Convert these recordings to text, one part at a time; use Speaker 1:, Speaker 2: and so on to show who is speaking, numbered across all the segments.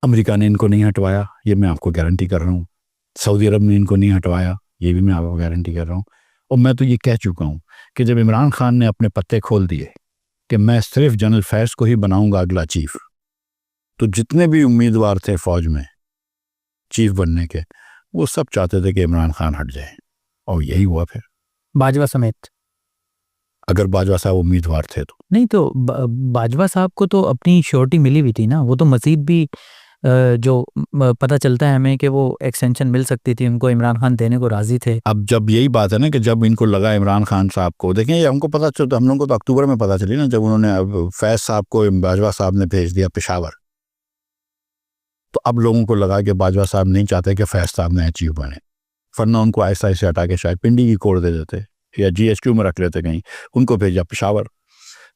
Speaker 1: America ने इनको नहीं हटवाया, ये मैं आपको गारंटी कर रहा हूँ। सऊदी अरब ने इनको नहीं हटवाया, ये भी मैं आपको गारंटी कर रहा हूँ। और मैं तो ये कह चुका हूँ कि जब इमरान खान ने अपने पत्ते खोल दिए कि मैं सिर्फ जनरल फैज़ को ही बनाऊंगा अगला चीफ, तो जितने भी उम्मीदवार थे फौज में चीफ बनने के, वो सब चाहते थे कि इमरान खान हट जाए, और यही हुआ फिर,
Speaker 2: बाजवा समेत।
Speaker 1: अगर बाजवा साहब उम्मीदवार थे तो।
Speaker 2: नहीं तो बाजवा साहब को तो अपनी श्योरिटी मिली हुई थी ना, वो तो मजीद भी पता चलता है हमें कि वो एक्सटेंशन मिल सकती थी उनको, इमरान खान देने को राजी थे।
Speaker 1: अब जब यही बात है ना कि जब इनको लगा इमरान खान साहब को, देखें ये हमको पता चलता, हम लोगों को तो अक्टूबर में पता चली ना, जब उन्होंने अब फैज़ साहब को बाजवा साहब ने भेज दिया पेशावर, तो अब लोगों को लगा कि बाजवा साहब नहीं चाहते कि फैज़ साहब ने चीफ बने, वरना उनको ऐसा ऐसे हटा के शायद पिंडी की कोड़ दे देते या GHQ में रख लेते कहीं, उनको भेजा पेशावर।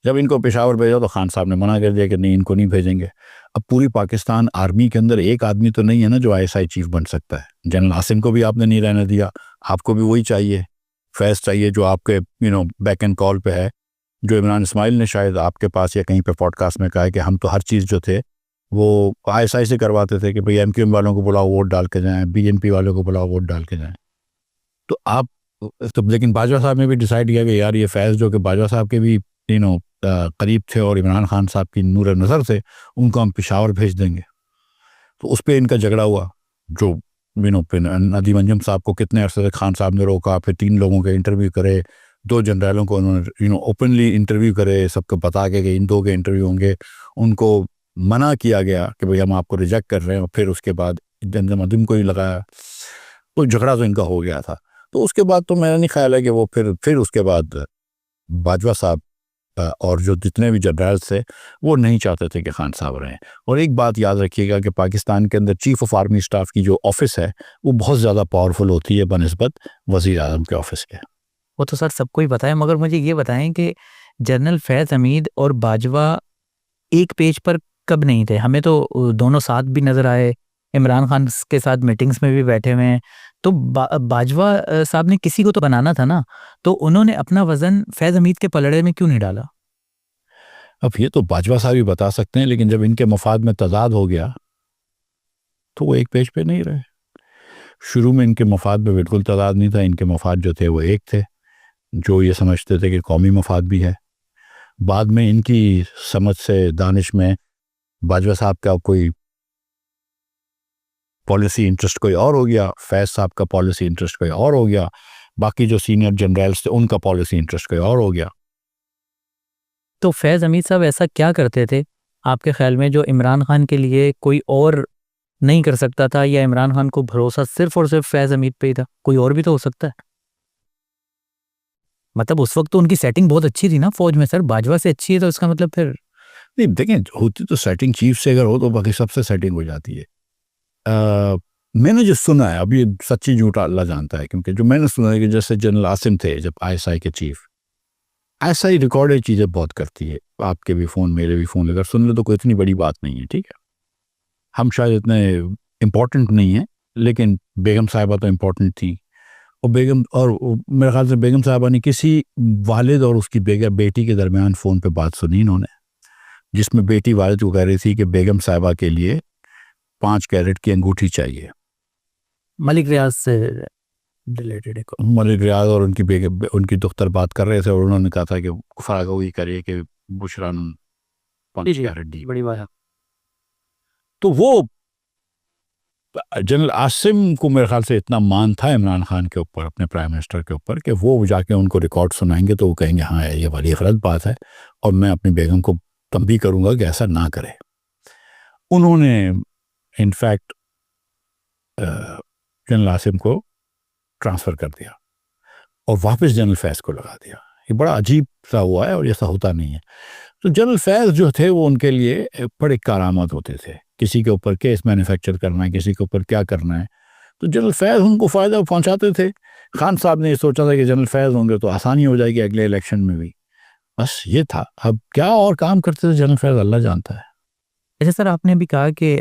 Speaker 1: जब इनको पेशावर भेजा तो खान साहब ने मना कर दिया कि नहीं, इनको नहीं भेजेंगे। अब पूरी पाकिस्तान आर्मी के अंदर एक आदमी तो नहीं है ना जो ISI चीफ बन सकता है। जनरल आसिम को भी आपने नहीं रहने दिया, आपको भी वही चाहिए, फैज़ चाहिए जो आपके बैक एंड कॉल पे है, जो इमरान इस्माइल ने शायद आपके पास या कहीं पे पॉडकास्ट में कहा है कि हम तो हर चीज़ जो थे वो ISI से करवाते थे कि भाई MQM वालों को बुलाओ वोट डाल के जाएँ, BNP वालों को बुलाओ वोट डाल के जाएँ। तो आप तो लेकिन बाजवा साहब ने भी डिसाइड किया कि यार ये फैज़ जो कि बाजवा साहब के भी करीब थे और इमरान खान साहब की नूर नज़र थे, उनको हम पेशावर भेज देंगे। तो उस पर इनका झगड़ा हुआ, जो नदीम अंजुम साहब को कितने अरसे से खान साहब ने रोका, फिर 3 लोगों के इंटरव्यू करे, 2 जनरलों को उन्होंने ओपनली इंटरव्यू करे, सबको बता के कि इन 2 के इंटरव्यू होंगे। उनको मना किया गया कि भाई हम आपको रिजेक्ट कर रहे हैं, और फिर उसके बाद नदीम अंजुम को ही लगाया, तो झगड़ा तो इनका हो गया था। तो उसके बाद तो मेरा नहीं ख्याल है कि वो फिर उसके बाद बाजवा साहब और जो जितने भी जनरल थे वो नहीं चाहते थे कि खान साहब रहें। और एक बात याद रखिएगा कि पाकिस्तान के अंदर चीफ ऑफ आर्मी स्टाफ की जो ऑफिस है वो बहुत ज़्यादा पावरफुल होती है बनिस्बत वज़ीर आज़म के ऑफिस के।
Speaker 2: वो तो सर सबको ही पता है, मगर मुझे ये बताएं कि जनरल फैज़ हमीद और बाजवा एक पेज पर कब नहीं थे? हमें तो दोनों साथ भी नज़र आए, इमरान खान के साथ मीटिंग्स में भी बैठे हुए हैं। तो बाजवा साहब ने किसी को तो बनाना था ना, तो उन्होंने अपना वज़न फैज़ हमीद के पलड़े में क्यों नहीं डाला?
Speaker 1: अब ये तो बाजवा साहब ही बता सकते हैं, लेकिन जब इनके मफाद में तजाद हो गया तो वो एक पेज पे नहीं रहे। शुरू में इनके मफाद में बिल्कुल तजाद नहीं था, इनके मफाद जो थे वो एक थे, जो ये समझते थे कि कौमी मफाद भी है। बाद में इनकी समझ से, दानिश में, बाजवा साहब का कोई पॉलिसी इंटरेस्ट कोई और हो गया, फैज़ साहब का पॉलिसी इंटरेस्ट कोई और हो गया, बाकी जो सीनियर जनरल्स थे उनका पॉलिसी इंटरेस्ट कोई और हो गया।
Speaker 2: तो फैज़ हमीद साहब ऐसा क्या करते थे आपके ख्याल में जो इमरान खान के लिए कोई और नहीं कर सकता था, या इमरान खान को भरोसा सिर्फ और सिर्फ फैज़ हमीद पे ही था? कोई और भी तो हो सकता है। मतलब उस वक्त तो उनकी सेटिंग बहुत अच्छी थी ना फौज में सर, बाजवा से अच्छी है तो इसका मतलब फिर।
Speaker 1: नहीं देखें, होती तो सेटिंग चीफ से अगर हो तो बाकी सबसे सेटिंग हो जाती है। मैंने जो सुना है, अब ये सच्ची झूठा अल्लाह जानता है, क्योंकि जो मैंने सुना है कि जैसे जनरल आसिम थे जब ISI के चीफ, ऐसा ही रिकॉर्डेड चीज़ें बहुत करती है, आपके भी फ़ोन मेरे भी फ़ोन अगर सुन ले तो कोई इतनी बड़ी बात नहीं है, ठीक है। हम शायद इतने इम्पोर्टेंट नहीं हैं, लेकिन बेगम साहिबा तो इम्पोर्टेंट थी, और मेरे ख्याल से बेगम साहिबा ने किसी वालिद और उसकी बेटी के दरमियान फ़ोन पे बात सुनी इन्होंने, जिसमें बेटी वालिद को कह रही थी कि बेगम साहिबा के लिए 5 कैरेट की अंगूठी चाहिए।
Speaker 2: मलिक रियाज से रिलेटेड है।
Speaker 1: मलिक रियाज और उनकी दुख्तर बात कर रहे थे, और उन्होंने कहा था कि फरागोई करिए कि बुशरा 5 कैरेट दी।
Speaker 2: बड़ी बात है।
Speaker 1: तो वो जनरल आसिम को मेरे ख्याल से इतना मान था इमरान खान के ऊपर, अपने प्राइम मिनिस्टर के ऊपर, कि वो जाके उनको रिकॉर्ड सुनाएंगे तो वो कहेंगे हाँ ये वाली गलत बात है, और मैं अपनी बेगम को तंबीह करूँगा कि ऐसा ना करे। उन्होंने इनफैक्ट जनरल आसिम को ट्रांसफ़र कर दिया और वापस जनरल फैज़ को लगा दिया। ये बड़ा अजीब सा हुआ है और ऐसा होता नहीं है। तो जनरल फैज़ जो थे वो उनके लिए बड़े कारआमद होते थे, किसी के ऊपर केस मैन्युफैक्चर करना है, किसी के ऊपर क्या करना है, तो जनरल फैज़ उनको फ़ायदा पहुंचाते थे। खान साहब ने ये सोचा था कि जनरल फैज़ होंगे तो आसानी हो जाएगी अगले इलेक्शन में भी, बस ये था। अब क्या और काम करते थे जनरल फैज़ अल्लाह जानता है।
Speaker 2: अच्छा सर, आपने अभी कहा कि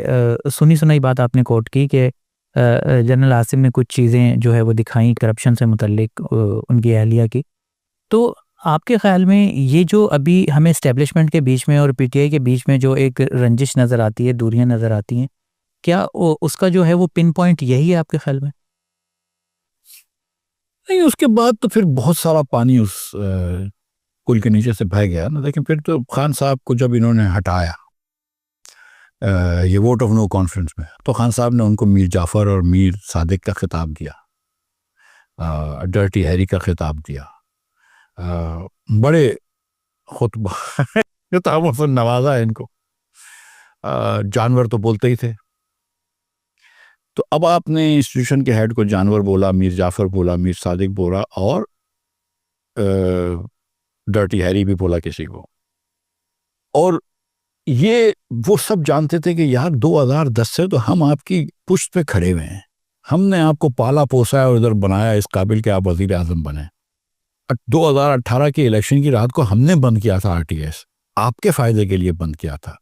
Speaker 2: सुनी सुनाई बात आपने कोट की कि जनरल आसिम ने कुछ चीज़ें जो है वो दिखाई करप्शन से मुतल्लिक उनकी अहलिया की। तो आपके ख़्याल में ये जो अभी हमें एस्टेब्लिशमेंट के बीच में और PTI के बीच में जो एक रंजिश नज़र आती है, दूरियां नज़र आती हैं, क्या उसका जो है वो पिन पॉइंट यही है आपके ख्याल में?
Speaker 1: नहीं, उसके बाद तो फिर बहुत सारा पानी उस पुल के नीचे से बह गया ना। लेकिन फिर तो खान साहब को जब इन्होंने हटाया ये वोट ऑफ नो कॉन्फ्रेंस में, तो खान साहब ने उनको मीर जाफ़र और मीर सादिक का खिताब दिया, डर्टी हैरी का खिताब दिया, बड़े खुतबा खिताबों से नवाजा है इनको। जानवर तो बोलते ही थे, तो अब आपने इंस्टीट्यूशन के हेड को जानवर बोला, मीर जाफ़र बोला, मीर सादिक बोला, और डर्टी हैरी भी बोला किसी को। और ये वो सब जानते थे कि यार 2010 से तो हम आपकी पुश्त पे खड़े हुए हैं, हमने आपको पाला पोसा है और इधर बनाया इस काबिल के आप वज़ीर आज़म बने। 2018 के इलेक्शन की रात को हमने बंद किया था आरटीएस, आपके फ़ायदे के लिए बंद किया था।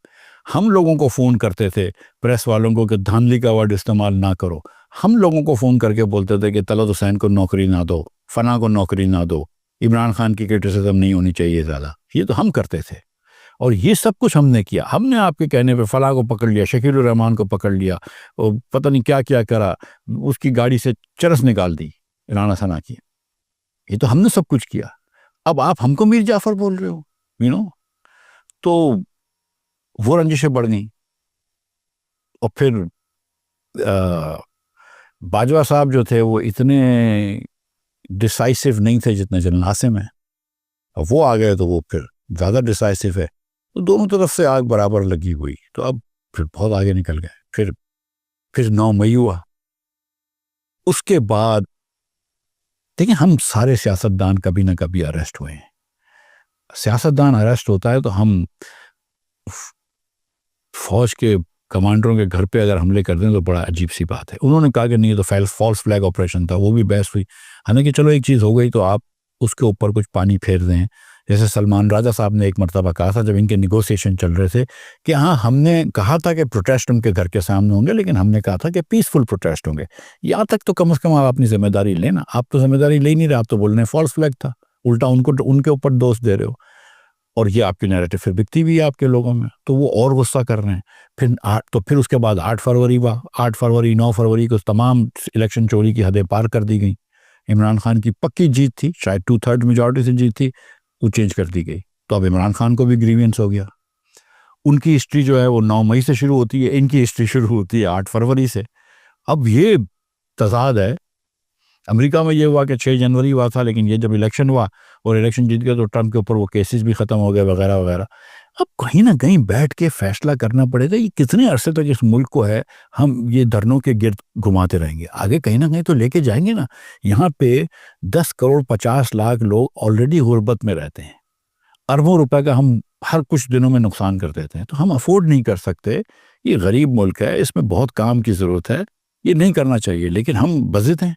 Speaker 1: हम लोगों को फ़ोन करते थे, प्रेस वालों को, कि धांधली का वर्ड इस्तेमाल ना करो। हम लोगों को फ़ोन करके बोलते थे कि तलत हुसैन को नौकरी ना दो, फना को नौकरी ना दो, इमरान खान की क्रिटिसिज्म नहीं होनी चाहिए ज़्यादा। ये तो हम करते थे, और ये सब कुछ हमने किया। हमने आपके कहने पे फलाह को पकड़ लिया, शकील उर रहमान को पकड़ लिया, और पता नहीं क्या क्या करा, उसकी गाड़ी से चरस निकाल दी राना सना की। ये तो हमने सब कुछ किया। अब आप हमको मीर जाफ़र बोल रहे हो, तो वो रंजिशें बढ़ गई। और फिर बाजवा साहब जो थे वो इतने डिसाइसिव नहीं थे जितने जनरल आसिम है। अब वो आ गए तो वो फिर ज़्यादा डिसाइसिव है, तो दोनों तरफ से आग बराबर लगी हुई। तो अब फिर बहुत आगे निकल गए। फिर 9 मई हुआ। उसके बाद देखिए, हम सारे सियासतदान कभी ना कभी अरेस्ट हुए हैं। सियासतदान अरेस्ट होता है तो हम फौज के कमांडरों के घर पे अगर हमले कर दें तो बड़ा अजीब सी बात है। उन्होंने कहा कि नहीं, ये तो फॉल्स फ्लैग ऑपरेशन था, वो भी बहस हुई। हालांकि चलो एक चीज़ हो गई तो आप उसके ऊपर कुछ पानी फेर दें। जैसे सलमान राजा साहब ने एक मरतबा कहा था जब इनके निगोसिएशन चल रहे थे कि हाँ, हमने कहा था कि प्रोटेस्ट उनके घर के सामने होंगे, लेकिन हमने कहा था कि पीसफुल प्रोटेस्ट होंगे। यहाँ तक तो कम से कम आप अपनी जिम्मेदारी लेना। आप तो जिम्मेदारी ले नहीं रहे, आप तो बोल रहे हैं फॉल्स फ्लैग था, उल्टा उनके ऊपर दोष दे रहे हो। और ये आपकी नैरेटिव फिर बिकती भी है आपके लोगों में, तो वो और गुस्सा कर रहे हैं। फिर उसके बाद 8 फरवरी हुआ। 8 फरवरी 9 फरवरी को तमाम इलेक्शन चोरी की हदें पार कर दी गई। इमरान खान की पक्की जीत थी, शायद 2/3 मेजॉरिटी से जीत थी, वो चेंज कर दी गई। तो अब इमरान खान को भी ग्रीवियंस हो गया। उनकी हिस्ट्री जो है वो 9 मई से शुरू होती है, इनकी हिस्ट्री शुरू होती है 8 फरवरी से। अब ये तजाद है। अमेरिका में ये हुआ कि 6 जनवरी हुआ था, लेकिन ये जब इलेक्शन हुआ और इलेक्शन जीत गया तो ट्रम्प के ऊपर वो केसेस भी ख़त्म हो गए वगैरह वगैरह। अब कहीं ना कहीं बैठ के फैसला करना पड़ेगा, ये कितने अरसे तक इस मुल्क को है हम ये धरनों के गिर्द घुमाते रहेंगे। आगे कहीं ना कहीं तो लेके जाएंगे ना। यहाँ पे 10 करोड़ 50 लाख लोग ऑलरेडी गुर्बत में रहते हैं। अरबों रुपए का हम हर कुछ दिनों में नुकसान कर देते हैं, तो हम अफोर्ड नहीं कर सकते। ये गरीब मुल्क है, इसमें बहुत काम की ज़रूरत है, ये नहीं करना चाहिए, लेकिन हम बज़िद हैं।